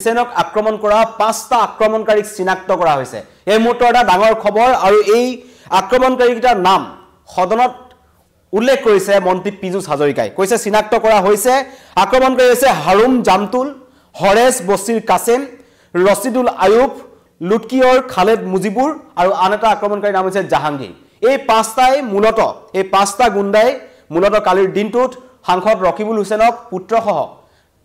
হুছেইনক আক্ৰমণ কৰা 5টা আক্ৰমণকাৰীক চিনাক্ত কৰা হৈছে এই মুহূৰ্তৰ এটা ডাঙৰ খবৰ আৰু এই আক্ৰমণকাৰীকেইটাৰ নাম সদনত উল্লেখ কৰিছে মন্ত্ৰী পীযুষ হাজৰিকাই কৈছে চিনাক্ত কৰা হৈছে আক্ৰমণকাৰী হৈছে হাৰুম জামতুল হৰেছ বছিৰ কাসেম ৰছিদুল আয়ুব লুটকিয়ৰ খালেদ মুজিবুৰ আৰু আন এটা আক্ৰমণকাৰীৰ নাম হৈছে জাহাংগীৰ এই 5টাই মূলত এই 5টা গুণ্ডাই মূলত কালিৰ দিনটোত সাংসদ ৰকিবুল হুছেইনক পুত্ৰসহ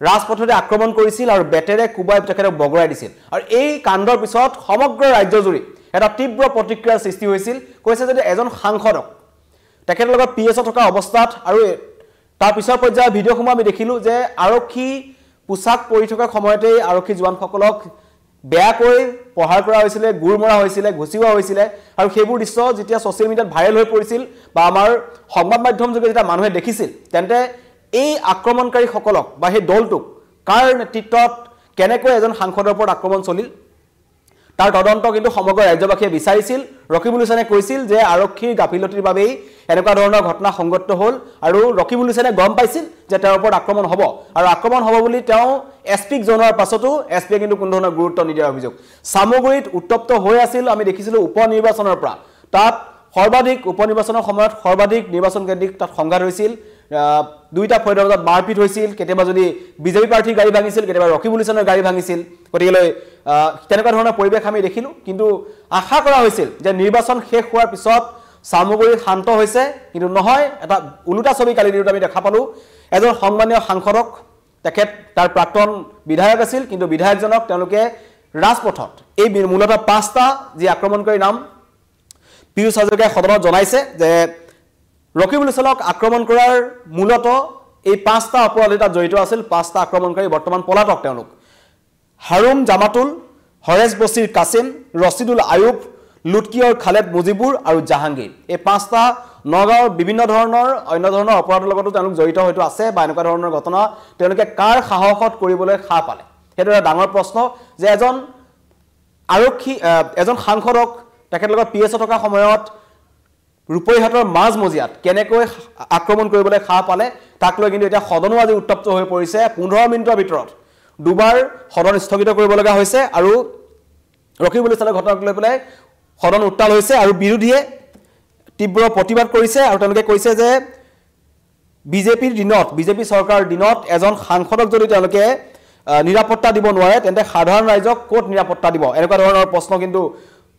ৰাজপথতে আক্ৰমণ কৰিছিল আৰু বেটেৰে কুবাই তেখেতক বগৰাই দিছিল আৰু এই কাণ্ডৰ পিছত সমগ্ৰ ৰাজ্যজুৰি এটা তীব্ৰ প্ৰতিক্ৰিয়াৰ সৃষ্টি হৈছিল কৈছে যে এজন সাংসদক তেখেতৰ লগত পিএছ থকা অৱস্থাত আৰু তাৰ পিছৰ পৰ্যায়ৰ ভিডিঅ'সমূহ আমি দেখিলো যে আৰক্ষী পোছাক পৰি থকা সময়তে আৰক্ষী জোৱানসকলক বেয়াকৈ প্ৰহাৰ কৰা হৈছিল গুৰ মৰা হৈছিল ঘুচিওৱা হৈছিল আৰু সেইবোৰ দৃশ্য যেতিয়া ছ'চিয়েল মিডিয়াত ভাইৰেল হৈ পৰিছিল বা আমাৰ সংবাদ মাধ্যম যোগে যেতিয়া মানুহে দেখিছিল তেন্তে এই আক্ৰমণকাৰীসকলক বা সেই দলটোক কাৰ নেতৃত্বত কেনেকৈ এজন সাংসদৰ ওপৰত আক্ৰমণ চলিল তাৰ তদন্ত কিন্তু সমগ্ৰ ৰাজ্যবাসীয়ে বিচাৰিছিল ৰকিবুল হুছেইনে কৈছিল যে আৰক্ষীৰ গাফিলতিৰ বাবেই এনেকুৱা ধৰণৰ ঘটনা সংঘটিত হ'ল আৰু ৰকিবুল হুছেইনে গম পাইছিল যে তেওঁৰ ওপৰত আক্ৰমণ হ'ব আৰু আক্ৰমণ হ'ব বুলি তেওঁ এছপিক জনোৱাৰ পাছতো এছপিয়ে কিন্তু কোনো ধৰণৰ গুৰুত্ব নিদিয়াৰ অভিযোগ সামগ্ৰীত উত্তপ্ত হৈ আছিল আমি দেখিছিলোঁ উপনিৰ্বাচনৰ পৰা তাত সৰ্বাধিক উপনিৰ্বাচনৰ সময়ত সৰ্বাধিক নিৰ্বাচন কেন্দ্ৰিক তাত সংঘাত হৈছিল দুইটা ফয়দাৰ মাজত মাৰপিট হৈছিল কেতিয়াবা যদি বিজেপি প্ৰাৰ্থীৰ গাড়ী ভাঙিছিল কেতিয়াবা ৰকিবুল হুছেইনৰ গাড়ী ভাঙিছিল গতিকে তেনেকুৱা ধৰণৰ পৰিৱেশ আমি দেখিলোঁ কিন্তু আশা কৰা হৈছিল যে নিৰ্বাচন শেষ হোৱাৰ পিছত সামগ্ৰী শান্ত হৈছে কিন্তু নহয় এটা উলুটা ছবি কালি দিনত আমি দেখা পালোঁ এজন সন্মানীয় সাংসদক তেখেত তাৰ প্ৰাক্তন বিধায়ক আছিল কিন্তু বিধায়কজনক তেওঁলোকে ৰাজপথত এই মূলত 5টা যি আক্ৰমণকাৰীৰ নাম পীযুষ হাজৰিকাই সদনত জনাইছে যে ৰকিবুল হুছেইনক আক্ৰমণ কৰাৰ মূলত এই 5টা অপৰাধী তাত জড়িত আছিল 5টা আক্ৰমণকাৰী বৰ্তমান পলাতক তেওঁলোক হাৰুম জামাতুল হৰেছ বছিৰ কাসেম ৰছিদুল আয়ুব লুটকিয়ৰ খালেদ মুজিবুৰ আৰু জাহাংগীৰ এই 5টা নগাঁৱৰ বিভিন্ন ধৰণৰ অন্য ধৰণৰ অপৰাধৰ লগতো তেওঁলোক জড়িত হয়তো আছে বা এনেকুৱা ধৰণৰ ঘটনা তেওঁলোকে কাৰ সাহসত কৰিবলৈ সাহ পালে সেইটো এটা ডাঙৰ প্ৰশ্ন যে এজন আৰক্ষী এজন সাংসদক তেখেতৰ লগত পিএছ থকা সময়ত ৰূপৈহাটৰ মাজমজিয়াত কেনেকৈ আক্ৰমণ কৰিবলৈ সাহ পালে তাক লৈ কিন্তু এতিয়া সদনো আজি উত্তপ্ত হৈ পৰিছে 15 মিনিটৰ ভিতৰত দুবাৰ সদন স্থগিত কৰিব লগা হৈছে আৰু ৰকিবুল হুছেইনৰ ঘটনাক লৈ পেলাই সদন উত্তাল হৈছে আৰু বিৰোধীয়ে তীব্ৰ প্ৰতিবাদ কৰিছে আৰু তেওঁলোকে কৈছে যে বিজেপিৰ দিনত বিজেপি চৰকাৰৰ দিনত এজন সাংসদক যদি তেওঁলোকে নিৰাপত্তা দিব নোৱাৰে তেন্তে সাধাৰণ ৰাইজক ক'ত নিৰাপত্তা দিব এনেকুৱা ধৰণৰ প্ৰশ্ন কিন্তু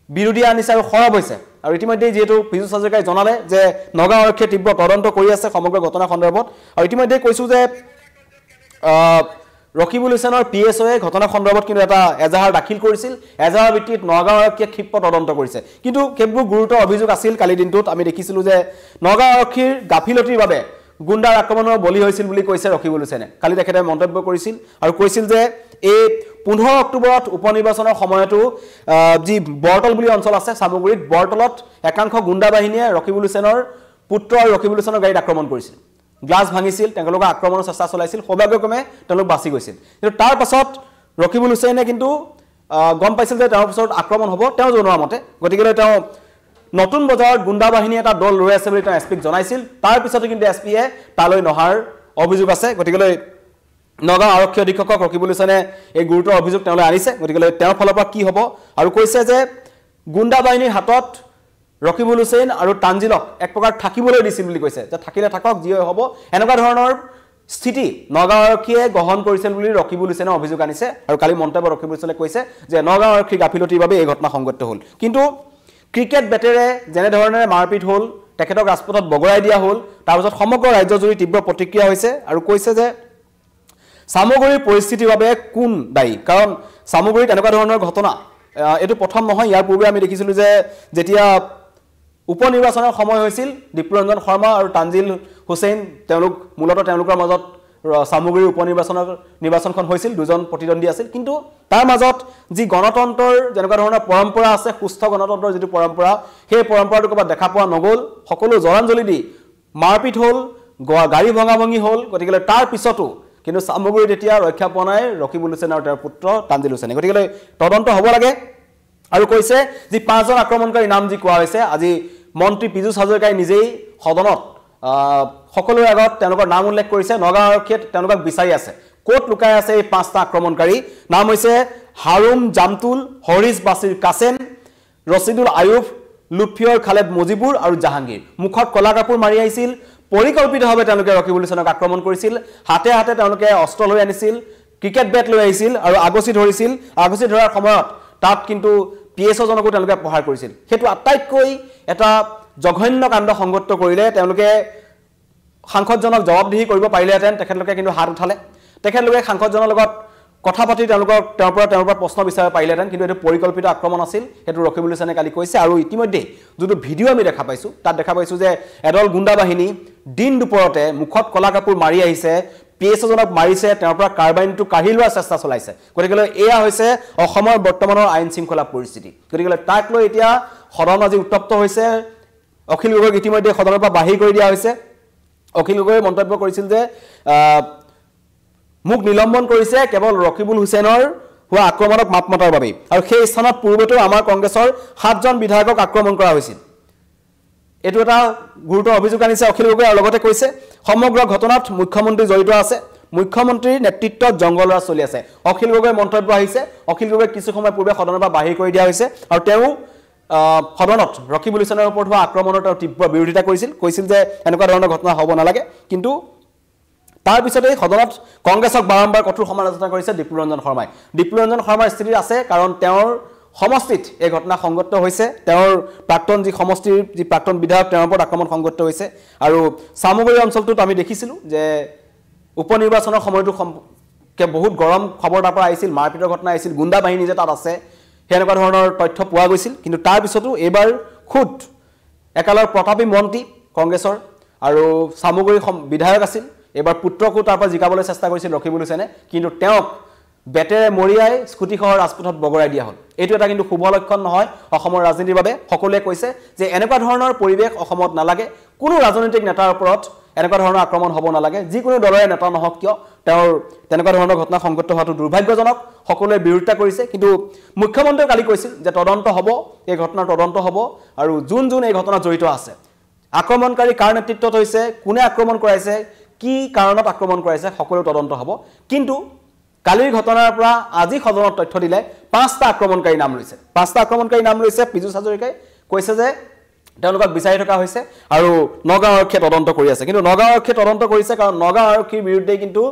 বিৰোধীয়ে আনিছে আৰু খৰব হৈছে আৰু ইতিমধ্যে যেহেতু পীযুষ হাজৰিকাই জনালে যে নগাঁও আৰক্ষীয়ে তীব্ৰ তদন্ত কৰি আছে সমগ্ৰ ঘটনা সন্দৰ্ভত আৰু ইতিমধ্যে কৈছোঁ যে ৰকিবুল হুছেইনৰ পিএছঅ'য়ে ঘটনা সন্দৰ্ভত কিন্তু এটা এজাহাৰ দাখিল কৰিছিল এজাহাৰ ভিত্তিত নগাঁও আৰক্ষীয়ে ক্ষিপ্ৰ তদন্ত কৰিছে কিন্তু কেতবোৰ গুৰুতৰ অভিযোগ আছিল কালি দিনটোত আমি দেখিছিলোঁ যে নগাঁও আৰক্ষীৰ গাফিলতিৰ বাবে গুণ্ডাৰ আক্ৰমণৰ বলি হৈছিল বুলি কৈছে ৰকিবুল হুছেইনে কালি তেখেতে মন্তব্য কৰিছিল আৰু কৈছিল যে এই 15 অক্টোবৰত উপনিৰ্বাচনৰ সময়তো যি বৰতল বুলি অঞ্চল আছে সামগ্ৰীত বৰতলত একাংশ গুণ্ডা বাহিনীয়ে ৰকিবুল হুছেইনৰ পুত্ৰ আৰু ৰকিবুল হুছেইনৰ গাড়ীত আক্ৰমণ কৰিছিল গ্লাছ ভাঙিছিল তেওঁলোকে আক্ৰমণৰ চেষ্টা চলাইছিল সৌভাগ্যক্ৰমে তেওঁলোক বাচি গৈছিল কিন্তু তাৰ পাছত ৰকিবুল হুছেইনে কিন্তু গম পাইছিল যে তেওঁৰ পিছত আক্ৰমণ হ'ব তেওঁ জনোৱা মতে গতিকে তেওঁ নতুন বজাৰত গুণ্ডা বাহিনী এটা দল ৰৈ আছে বুলি তেওঁ এছপিক জনাইছিল তাৰ পিছতে কিন্তু এছপিয়ে তালৈ নহাৰ অভিযোগ আছে গতিকে নগাঁও আৰক্ষী অধীক্ষকক ৰকিবুল হুছেইনে এই গুৰুতৰ অভিযোগ তেওঁলৈ আনিছে গতিকে তেওঁৰ ফালৰ পৰা কি হ'ব আৰু কৈছে যে গুণ্ডা বাহিনীৰ হাতত ৰকিবুল হুছেইন আৰু তানজিলক এক প্ৰকাৰ থাকিবলৈ দিছিল বুলি কৈছে যে থাকিলে থাকক যি হ'ব এনেকুৱা ধৰণৰ স্থিতি নগাঁও আৰক্ষীয়ে গ্ৰহণ কৰিছিল বুলি ৰকিবুল হুছেইনে অভিযোগ আনিছে আৰু কালি মন্তব্য ৰকিবুল হুছেইনে কৈছে যে নগাঁও আৰক্ষীৰ গাফিলতিৰ বাবে এই ঘটনা সংঘটিত হ'ল কিন্তু ক্ৰিকেট বেটেৰে যেনে ধৰণেৰে মাৰপিট হ'ল তেখেতক ৰাজপথত বগৰাই দিয়া হ'ল তাৰপিছত সমগ্ৰ ৰাজ্যজুৰি তীব্ৰ প্ৰতিক্ৰিয়া হৈছে আৰু কৈছে যে সামগ্ৰীৰ পৰিস্থিতিৰ বাবে কোন দায়ী কাৰণ সামগ্ৰীত এনেকুৱা ধৰণৰ ঘটনা এইটো প্ৰথম নহয় ইয়াৰ পূৰ্বে আমি দেখিছিলোঁ যে যেতিয়া উপনিৰ্বাচনৰ সময় হৈছিল দীপৰঞ্জন শৰ্মা আৰু তানজিল হুছেইন তেওঁলোক মূলত তেওঁলোকৰ মাজত সামগ্ৰীৰ নিৰ্বাচনখন হৈছিল দুজন প্ৰতিদ্বন্দ্বী আছিল কিন্তু তাৰ মাজত যি গণতন্ত্ৰৰ যেনেকুৱা ধৰণৰ পৰম্পৰা আছে সুস্থ গণতন্ত্ৰৰ যিটো পৰম্পৰা সেই পৰম্পৰাটো ক'ৰবাত দেখা পোৱা নগ'ল সকলো জৰাঞ্জলি দি মাৰপিট হ'ল গাড়ী ভঙাভঙি হ'ল গতিকে তাৰ পিছতো কিন্তু সামগ্ৰীত এতিয়া ৰক্ষা পোৱা নাই ৰকিবুল হুছেইন আৰু তেওঁৰ পুত্ৰ তানজিল হুছেইনে গতিকে তদন্ত হ'ব লাগে আৰু কৈছে যি 5জন আক্ৰমণকাৰী নাম যি কোৱা হৈছে আজি মন্ত্ৰী পীযুষ হাজৰিকাই নিজেই সদনত সকলোৰে আগত তেওঁলোকৰ নাম উল্লেখ কৰিছে নগাঁও আৰক্ষীয়ে তেওঁলোকক বিচাৰি আছে ক'ত লুকাই আছে এই পাঁচটা আক্ৰমণকাৰী নাম হৈছে হাৰুম জামতুল হৰিছ বাছিৰ কাছেন ৰছিদুল আয়ুব লুৎফিয়ৰ খালেদ মুজিবুৰ আৰু জাহাংগীৰ মুখত কলা কাপোৰ মাৰি আহিছিল পৰিকল্পিতভাৱে তেওঁলোকে ৰকিবুল হুছেইনক আক্ৰমণ কৰিছিল হাতে হাতে তেওঁলোকে অস্ত্ৰ লৈ আনিছিল ক্ৰিকেট বেট লৈ আহিছিল আৰু আগচি ধৰিছিল আগচি ধৰাৰ সময়ত তাত কিন্তু পিএছঅ জনকো তেওঁলোকে প্ৰহাৰ কৰিছিল হেতু আটাইতকৈ এটা জঘন্য কাণ্ড সংগঠিত কৰিলে তেওঁলোকে সাংসদজনক জবাবদিহি কৰিব পাৰিলেহেঁতেন তেখেতলোকে কিন্তু হাত উঠালে তেখেতলোকে সাংসদজনৰ লগত কথা পাতি তেওঁলোকৰ প্ৰশ্ন বিচাৰিব পাৰিলেহেঁতেন কিন্তু এইটো পৰিকল্পিত আক্ৰমণ আছিল সেইটো ৰকিবুল হুছেইনে কালি কৈছে আৰু ইতিমধ্যে যিটো ভিডিঅ' আমি দেখা পাইছোঁ তাত দেখা পাইছোঁ যে এদল গুণ্ডা বাহিনী দিন দুপৰতে মুখত কলা কাপোৰ মাৰি আহিছে পিএছঅ জনক মাৰিছে তেওঁৰ পৰা কাৰ্বাইনটো কাঢ়ি লোৱাৰ চেষ্টা চলাইছে গতিকে এয়া হৈছে অসমৰ বৰ্তমানৰ আইন শৃংখলা পৰিস্থিতি গতিকে তাক লৈ এতিয়া সদন আজি উত্তপ্ত হৈছে অখিল গগৈক ইতিমধ্যে সদনৰ পৰা বাহিৰ কৰি দিয়া হৈছে অখিল গগৈয়ে মন্তব্য কৰিছিল যে মুখ নিলম্বন কৰিছে কেৱল ৰকিবুল হুছেইনৰ হোৱা আক্ৰমণক মাপ মতাৰ বাবে আৰু সেই স্থানত পূৰ্বতো আমাৰ কংগ্ৰেছৰ 7জন বিধায়কক আক্ৰমণ কৰা হৈছিল এটো এটা গুৰুতৰ অভিযোগ আনিছে অখিল গগৈ আৰু লগতে কৈছে সমগ্ৰ ঘটনাত মুখ্যমন্ত্ৰী জড়িত আছে মুখ্যমন্ত্ৰীৰ নেতৃত্বত জংগলৰা চলি আছে অখিল গগৈ মন্তব্য আহিছে অখিল গগৈ কিছু সময় পূৰ্বে সদনৰ পৰা বাহিৰ কৰি দিয়া হৈছে আৰু তেওঁ সদনত ৰকিবুল হুছেইনৰ ওপৰত হোৱা আক্ৰমণৰ তীব্ৰ বিৰোধিতা কৈছিল যে এনেকুৱা ধৰণৰ ঘটনা হ'ব নালাগে কিন্তু তাৰ পিছতে সদনত কংগ্ৰেছক বাৰম্বাৰ কঠোৰ সমালোচনা কৰিছে ডিপ্লুৰঞ্জন শৰ্মাৰ স্থিতি আছে কাৰণ তেওঁৰ সমষ্টিত এই ঘটনা সংগঠিত হৈছে তেওঁৰ প্ৰাক্তন যি সমষ্টিৰ যি প্ৰাক্তন বিধায়ক তেওঁৰ ওপৰত আক্ৰমণ সংগঠিত হৈছে আৰু সামগুৰি অঞ্চলটোত আমি দেখিছিলোঁ যে উপনিৰ্বাচনৰ সময়টো বহুত গৰম খবৰ তাৰ পৰা আহিছিল মাৰপিটৰ ঘটনা আহিছিল গুণ্ডা বাহিনী যে তাত আছে সেনেকুৱা ধৰণৰ তথ্য পোৱা গৈছিল কিন্তু তাৰ পিছতো এইবাৰ খুদ একালৰ প্ৰতাপী মন্ত্ৰী কংগ্ৰেছৰ আৰু সামগুৰি বিধায়ক আছিল এবাৰ পুত্ৰকো তাৰ পৰা জিকাবলৈ চেষ্টা কৰিছিল ৰকিবুল হুছেইনে কিন্তু তেওঁক বেটেৰে মৰিয়াই স্কুটিসহ ৰাজপথত বগৰাই দিয়া হ'ল এইটো এটা কিন্তু শুভ লক্ষণ নহয় অসমৰ ৰাজনীতিৰ বাবে সকলোৱে কৈছে যে এনেকুৱা ধৰণৰ পৰিৱেশ অসমত নালাগে কোনো ৰাজনৈতিক নেতাৰ ওপৰত এনেকুৱা ধৰণৰ আক্ৰমণ হ'ব নালাগে যিকোনো দলৰে নেতা নহওক কিয় তেওঁৰ তেনেকুৱা ধৰণৰ ঘটনা সংঘটিত হোৱাটো দুৰ্ভাগ্যজনক সকলোৱে বিৰোধিতা কৰিছে কিন্তু মুখ্যমন্ত্ৰীয়ে কালি কৈছিল যে তদন্ত হ'ব এই ঘটনাৰ তদন্ত হ'ব আৰু যোন এই ঘটনাত জড়িত আছে আক্ৰমণকাৰী কাৰ নেতৃত্বত হৈছে কোনে আক্ৰমণ কৰাইছে কি কাৰণত আক্ৰমণ কৰাইছে সকলো তদন্ত হ'ব কিন্তু কালিৰ ঘটনাৰ পৰা আজি সদনত তথ্য দিলে 5টা আক্ৰমণকাৰী নাম লৈছে পীযুষ হাজৰিকাই কৈছে যে তেওঁলোকক বিচাৰি থকা হৈছে আৰু নগাঁও আৰক্ষীয়ে তদন্ত কৰি আছে কিন্তু নগাঁও আৰক্ষীয়ে তদন্ত কৰিছে কাৰণ নগাঁও আৰক্ষীৰ বিৰুদ্ধে কিন্তু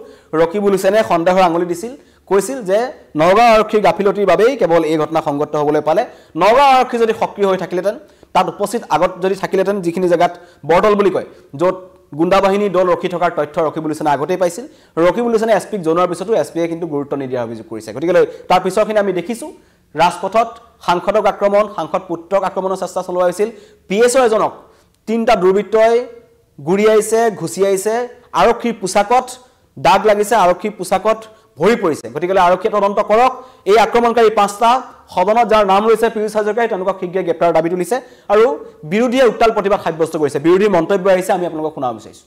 ৰকিবুল হুছেইনে সন্দেহৰ আঙুলি দিছিল কৈছিল যে নগাঁও আৰক্ষীৰ গাফিলতিৰ বাবেই কেৱল এই ঘটনা সংঘটিত হ'বলৈ পালে নগাঁও আৰক্ষী যদি সক্ৰিয় হৈ থাকিলেহেঁতেন তাত উপস্থিত আগত যদি থাকিলেহেঁতেন যিখিনি জেগাত বৰদল বুলি কয় য'ত গুণ্ডা বাহিনী দল ৰখি থকাৰ তথ্য ৰকিবুল হুছেইনে আগতেই পাইছিল ৰকিবুল হুছেইনে এছপিক জনোৱাৰ পিছতো এছপিয়ে কিন্তু গুৰুত্ব নিদিয়াৰ অভিযোগ কৰিছে গতিকে তাৰ পিছৰখিনি আমি দেখিছোঁ ৰাজপথত সাংসদক আক্ৰমণ সাংসদ পুত্ৰক আক্ৰমণৰ চেষ্টা চলোৱা হৈছিল পিএছঅ এজনক 3টা দুৰ্বৃত্তই গুৰিয়াইছে ঘুচিয়াইছে আৰক্ষীৰ পোছাকত দাগ লাগিছে আৰক্ষীৰ পোছাকত ভৰি পৰিছে গতিকে আৰক্ষীয়ে তদন্ত কৰক এই আক্ৰমণকাৰী 5টা সদনত যাৰ নাম লৈছে পীযুষ হাজৰিকাই তেওঁলোকক শীঘ্ৰে গ্ৰেপ্তাৰৰ দাবী তুলিছে আৰু বিৰোধীয়ে উত্তাল প্ৰতিবাদ সাব্যস্ত কৰিছে বিৰোধীৰ মন্তব্য আহিছে আমি আপোনালোকক শুনাব বিচাৰিছোঁ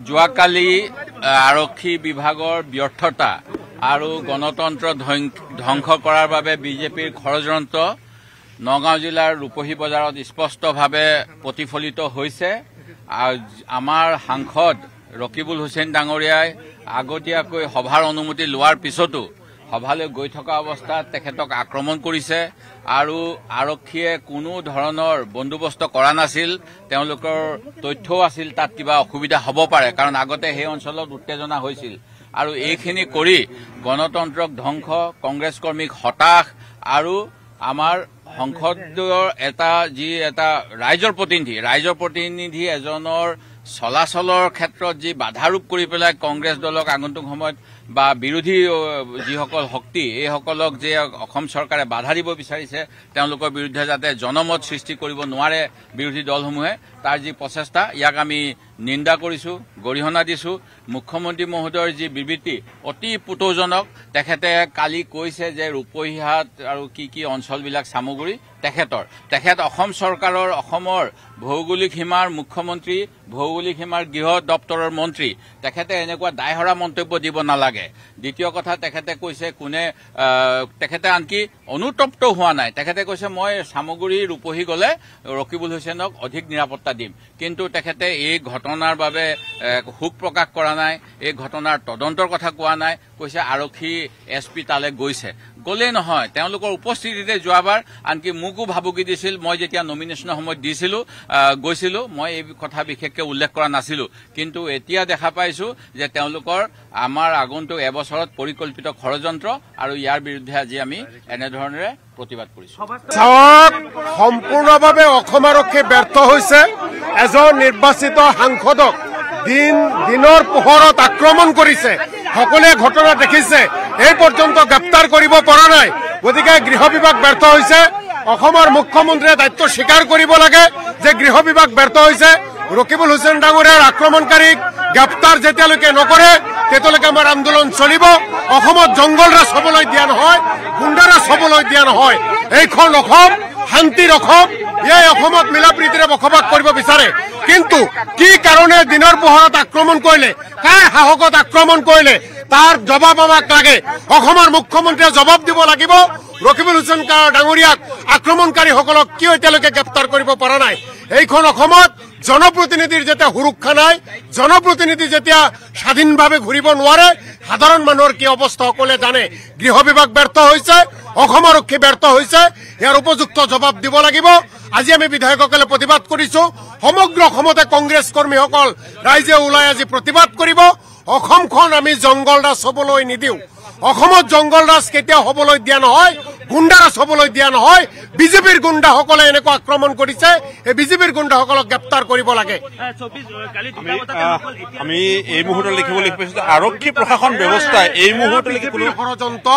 যোৱাকালি আৰক্ষী বিভাগৰ ব্যৰ্থতা আৰু গণতন্ত্ৰ ধ্বংস কৰাৰ বাবে বিজেপিৰ ষড়যন্ত্ৰ নগাঁও জিলাৰ ৰূপহী বজাৰত স্পষ্টভাৱে প্ৰতিফলিত হৈছে আমাৰ সাংসদ ৰকিবুল হুছেইন ডাঙৰীয়াই আগতীয়াকৈ সভাৰ অনুমতি লোৱাৰ পিছতো সভালৈ গৈ থকা অৱস্থাত তেখেতক আক্ৰমণ কৰিছে আৰু আৰক্ষীয়ে কোনো ধৰণৰ বন্দোবস্ত কৰা নাছিল তেওঁলোকৰ তথ্যও আছিল তাত কিবা অসুবিধা হ'ব পাৰে কাৰণ আগতে সেই অঞ্চলত উত্তেজনা হৈছিল আৰু এইখিনি কৰি গণতন্ত্ৰক ধ্বংস কংগ্ৰেছ কৰ্মীক হতাশ আৰু আমাৰ সংসদৰ এটা ৰাইজৰ প্ৰতিনিধি এজনৰ চলাচলৰ ক্ষেত্ৰত যি বাধাৰূপ কৰি পেলাই কংগ্ৰেছ দলক আগন্তুক সময়ত বা বিৰোধী যিসকল শক্তি এইসকলক যে অসম চৰকাৰে বাধা দিব বিচাৰিছে তেওঁলোকৰ বিৰুদ্ধে যাতে জনমত সৃষ্টি কৰিব নোৱাৰে বিৰোধী দলসমূহে তাৰ যি প্ৰচেষ্টা ইয়াক আমি নিন্দা কৰিছোঁ গৰিহণা দিছোঁ মুখ্যমন্ত্ৰী মহোদয়ৰ যি বিবৃতি অতি পুতৌজনক তেখেতে কালি কৈছে যে ৰূপহীহাট আৰু কি অঞ্চলবিলাক সামগুৰি তেখেত অসম চৰকাৰৰ অসমৰ ভৌগোলিক সীমাৰ মুখ্যমন্ত্ৰী ভৌগোলিক সীমাৰ গৃহ দপ্তৰৰ মন্ত্ৰী তেখেতে এনেকুৱা দায়হৰা মন্তব্য দিব নালাগে দ্বিতীয় কথা তেখেতে কৈছে তেখেতে আনকি অনুতপ্ত হোৱা নাই তেখেতে কৈছে মই সামগুৰি ৰূপহী গ'লে ৰকিবুল হুছেইনক অধিক নিৰাপত্তা দিম কিন্তু তেখেতে এই ঘটনা ঘটনাৰ বাবে শোক প্ৰকাশ কৰা নাই, এই ঘটনাৰ তদন্তৰ কথা কোৱা নাই, কৈছে আৰক্ষী SP তালৈ গৈছে। গ'লেই নহয়, তেওঁলোকৰ উপস্থিতিতে যোৱাবাৰ আনকি মোকো ভাবুকি দিছিল। মই যেতিয়া নমিনেশ্যনৰ সময়ত গৈছিলো, মই এই কথা বিশেষকৈ উল্লেখ কৰা নাছিলো, কিন্তু এতিয়া দেখা পাইছো যে তেওঁলোকৰ আমাৰ আগন্তুক এবছৰত পৰিকল্পিত ষড়যন্ত্ৰ আৰু ইয়াৰ বিৰুদ্ধে আজি আমি এনেধৰণেৰে প্ৰতিবাদ কৰিছো। সম্পূৰ্ণভাৱে অসম আৰক্ষী ব্যৰ্থ হৈছে। এজন নিৰ্বাচিত সাংসদক দিনৰ পোহৰত আক্ৰমণ কৰিছে। সকলোৱে ঘটনা দেখিছে, এই পৰ্যন্ত গ্ৰেপ্তাৰ কৰিব পৰা নাই। গতিকে গৃহ বিভাগ ব্যৰ্থ হৈছে। অসমৰ মুখ্যমন্ত্ৰীয়ে দায়িত্ব স্বীকাৰ কৰিব লাগে যে গৃহ বিভাগ ব্যৰ্থ হৈছে। ৰকিবুল হুছেইন ডাঙৰীয়াৰ আক্ৰমণকাৰীক গ্ৰেপ্তাৰ যেতিয়ালৈকে নকৰে তেতিয়ালৈকে আমাৰ আন্দোলন চলিব। অসমত জংগল ৰাজ হবলৈ দিয়া নহয়, গুণ্ডা ৰাজ হবলৈ দিয়া নহয়। এইখন অসম শান্তিৰ অসম। এই অসমত মিলা প্ৰীতিৰে বসবাস কৰিব বিচাৰে, কিন্তু কি কাৰণে দিনৰ পোহৰত আক্ৰমণ কৰিলে, কাৰ সাহসত আক্ৰমণ কৰিলে, তাৰ জবাব আমাক লাগে। অসমৰ মুখ্যমন্ত্ৰীয়ে জবাব দিব লাগিব। ৰকিবুল হুছেইন ডাঙৰীয়াক আক্ৰমণকাৰীসকলক কিয় এতিয়ালৈকে গ্ৰেপ্তাৰ কৰিব পৰা নাই? এইখন অসমত জনপ্ৰতিনিধিৰ যেতিয়া সুৰক্ষা নাই, জনপ্ৰতিনিধি যেতিয়া স্বাধীনভাৱে ঘূৰিব নোৱাৰে, সাধাৰণ মানুহৰ কি অৱস্থা সকলোৱে জানে। গৃহ বিভাগ ব্যৰ্থ হৈছে, অসম আৰক্ষী ব্যৰ্থ হৈছে। ইয়াৰ উপযুক্ত জবাব দিব লাগিব। আজি আমি বিধায়কসকলে প্ৰতিবাদ কৰিছো। সমগ্ৰ অসমতে কংগ্ৰেছ কৰ্মীসকল ৰাইজে ওলাই আজি প্ৰতিবাদ কৰিব। অসমখন আমি জংগল ৰাজ হবলৈ নিদিওঁ। অসমত জংগল ৰাজ কেতিয়াও হবলৈ দিয়া নহয়, গুণ্ডা ৰাজ হবলৈ দিয়া নহয়। বিজেপিৰ গুণ্ডাসকলে এনেকুৱা আক্ৰমণ কৰিছে, এই বিজেপিৰ গুণ্ডাসকলক গ্ৰেপ্তাৰ কৰিব লাগে। আমি এই মুহূৰ্তত লিখিবলৈ পাইছো আৰক্ষী প্ৰশাসন ব্যৱস্থা এই মুহূৰ্তত ষড়যন্ত্ৰ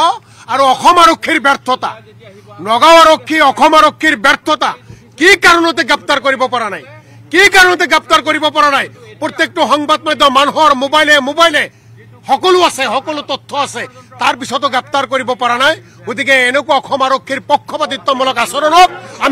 আৰু অসম আৰক্ষীৰ ব্যৰ্থতা, নগাঁও আৰক্ষী অসম আৰক্ষীৰ ব্যৰ্থতা। কি কাৰণতে গ্ৰেপ্তাৰ কৰিব পৰা নাই? কি কাৰণতে গ্ৰেপ্তাৰ কৰিব পৰা নাই? প্ৰত্যেকটো সংবাদ মাধ্যম মানুহৰ মোবাইলে সকলো আছে, সকলো তথ্য আছে, তাৰ পিছতো গ্ৰেপ্তাৰ কৰিব পৰা নাই। গতিকে এনেকুৱা অসম আৰক্ষীৰ পক্ষপাতিত্বমূলক আচৰণক